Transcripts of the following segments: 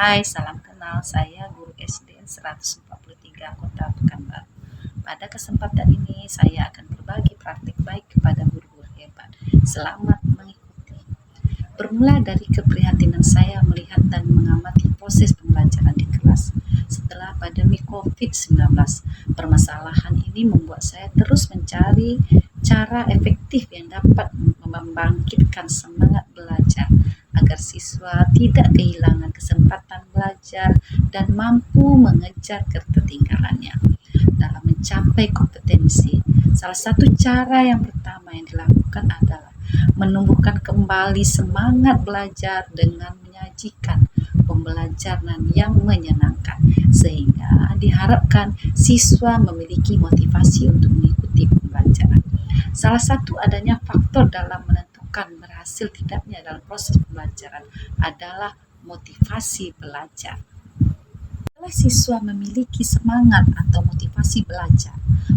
Hai, salam kenal. Saya guru SDN 143 Kota Pekanbaru. Pada kesempatan ini saya akan berbagi praktik baik kepada guru-guru hebat. Selamat mengikuti. Bermula dari keprihatinan saya melihat dan mengamati proses pembelajaran di kelas. Setelah pandemi COVID-19, permasalahan ini membuat saya terus mencari cara efektif yang dapat membangkitkan semangat belajar agar siswa tidak kehilangan kesempatan belajar dan mampu mengejar ketertinggalannya. Dalam mencapai kompetensi, salah satu cara yang pertama yang dilakukan adalah menumbuhkan kembali semangat belajar dengan menyajikan pembelajaran yang menyenangkan, sehingga diharapkan siswa memiliki motivasi untuk mengikuti pembelajaran. Salah satu adanya faktor dalam menentukan berhasil tidaknya dalam proses pembelajaran adalah motivasi belajar. Kalau siswa memiliki semangat atau motivasi belajar,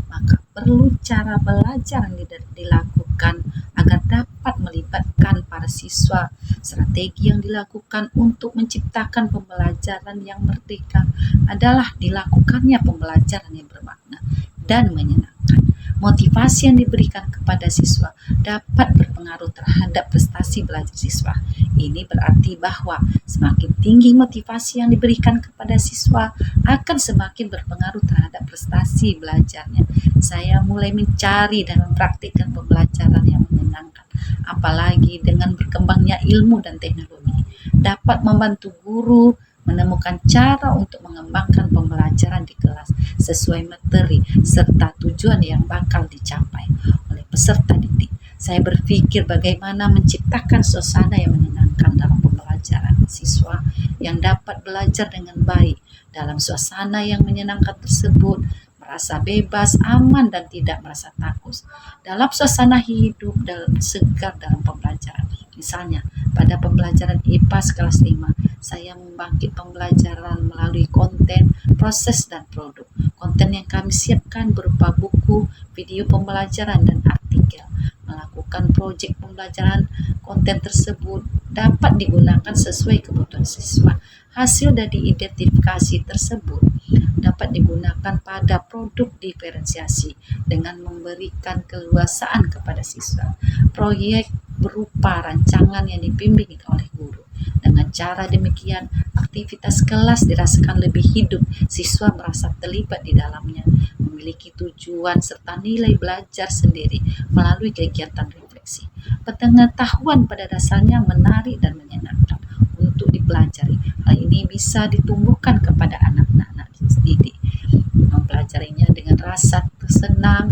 maka perlu cara belajar yang dilakukan agar dapat melibatkan para siswa. Strategi yang dilakukan untuk menciptakan pembelajaran yang merdeka adalah dilakukannya pembelajaran yang bermakna dan menyenangkan. Motivasi yang diberikan kepada siswa dapat berpengaruh terhadap prestasi belajar siswa. Ini berarti bahwa semakin tinggi motivasi yang diberikan kepada siswa akan semakin berpengaruh terhadap prestasi belajarnya. Saya mulai mencari dan mempraktikkan pembelajaran yang menyenangkan, apalagi dengan berkembangnya ilmu dan teknologi, dapat membantu guru menemukan cara untuk mengembangkan pembelajaran di kelas sesuai materi serta tujuan yang bakal dicapai oleh peserta didik. Saya berpikir bagaimana menciptakan suasana yang menyenangkan dalam pembelajaran siswa yang dapat belajar dengan baik. Dalam suasana yang menyenangkan tersebut, merasa bebas, aman, dan tidak merasa takut. Dalam suasana hidup dan segar dalam pembelajaran. Misalnya, pada pembelajaran IPA kelas 5, saya membangkit pembelajaran melalui konten, proses, dan produk. Konten yang kami siapkan berupa buku, video pembelajaran, dan artikel. Melakukan proyek pembelajaran, konten tersebut dapat digunakan sesuai kebutuhan siswa. Hasil dari identifikasi tersebut dapat digunakan pada produk diferensiasi dengan memberikan keleluasaan kepada siswa. Proyek berupa rancangan yang dibimbing oleh guru. Dengan cara demikian, aktivitas kelas dirasakan lebih hidup, siswa merasa terlibat di dalamnya, memiliki tujuan serta nilai belajar sendiri melalui kegiatan refleksi. Pengetahuan pada dasarnya menarik dan menyenangkan untuk dipelajari. Hal ini bisa ditumbuhkan kepada anak-anak didik. Mempelajarinya dengan rasa senang,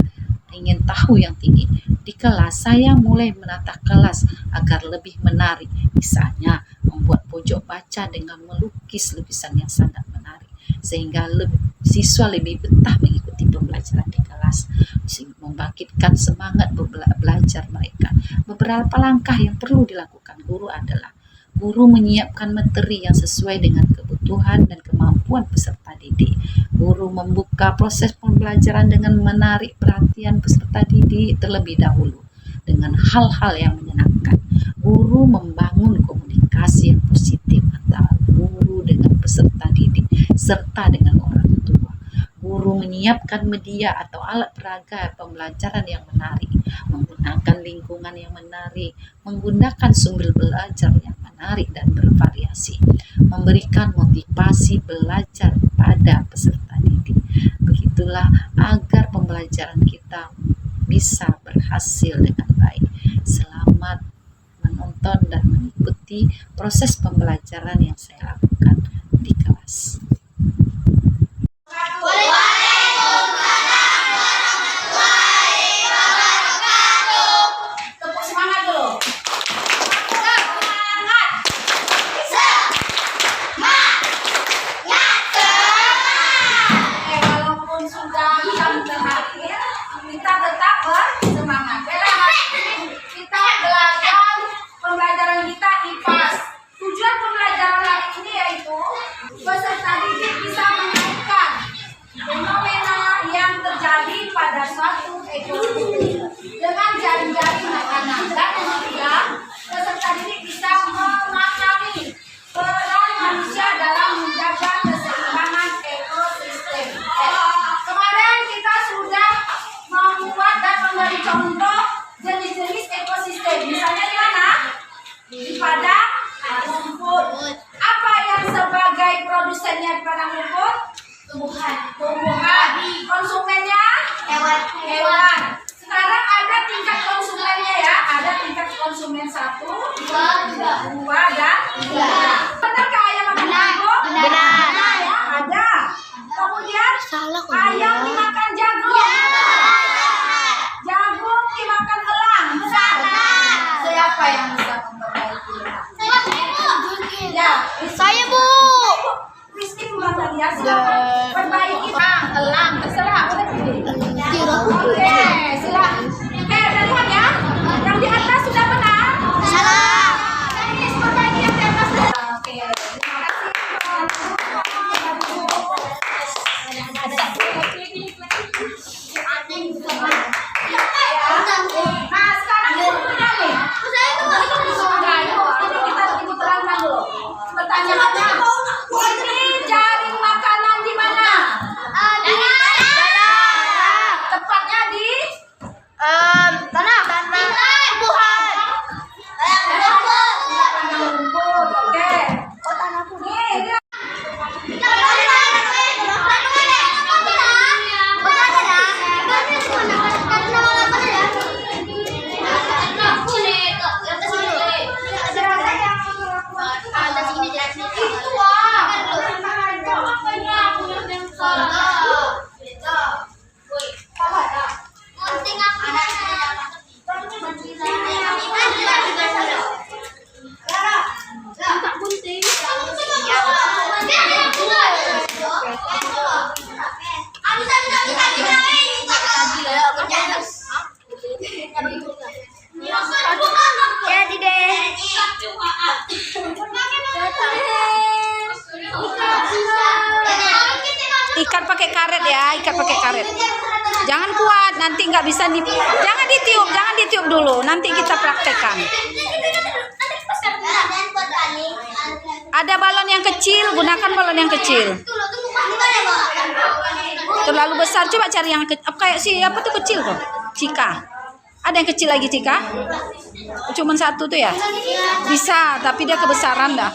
ingin tahu yang tinggi. Di kelas, saya mulai menata kelas agar lebih menarik. Misalnya, membuat pojok baca dengan melukis lukisan yang sangat menarik, sehingga siswa lebih betah mengikuti pembelajaran di kelas, membangkitkan semangat belajar mereka. Beberapa langkah yang perlu dilakukan guru adalah guru menyiapkan materi yang sesuai dengan kebutuhan dan kemampuan peserta didik. Guru membuka proses pembelajaran dengan menarik perhatian peserta didik terlebih dahulu dengan hal-hal yang menyenangkan. Guru membangun komunikasi yang positif antara guru dengan peserta didik serta dengan orang tua. Guru menyiapkan media atau alat peraga pembelajaran yang menarik, menggunakan lingkungan yang menarik, menggunakan sumber belajar yang menarik dan bervariasi, memberikan motivasi belajar pada peserta didik. Begitulah agar pembelajaran kita bisa berhasil dengan baik. Selamat menonton dan mengikuti proses pembelajaran yang saya lakukan di kelas. Kita tetap bersemangat. Kita belajar pembelajaran kita IPAS. Tujuan pembelajaran hari ini yaitu peserta Benarkah ayam makan jagung? Benar. Ya, ada. Kemudian Salah kok. ayam dimakan jagung. Jagung dimakan elang. Benar. Siapa yang bisa memperbaiki? Ya, Saya, Bu. Rizky pulang tadi ya. Silakan perbaiki. Elang, terserah. Boleh pilih. Oke, silakan. Oke, udah lihat ya. Yang di atas sudah benar. Salah. Teknis perbaiki yang di atas. Oke, terima kasih. Nah, sekarang berikutnya nih. Nah, ini kita terangkan dulu. Pertanyaannya, ini jaring makanan di mana? Tepatnya di Tanah. Tumbuhan. rumput. Oke. Nih, Jadi deh. Ikat pakai karet ya, ikat pakai karet. Jangan kuat, nanti nggak bisa jangan ditiup dulu. Nanti kita praktekkan. Ada balon yang kecil, gunakan balon yang kecil. Terlalu besar, coba cari yang kayak apa tuh kecil tuh? Cika. Ada yang kecil lagi Cika? Cuman satu tuh ya? Bisa, tapi dia kebesaran dah.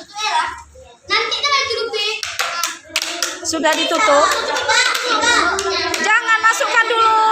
Sudah ditutup. Jangan masukkan dulu.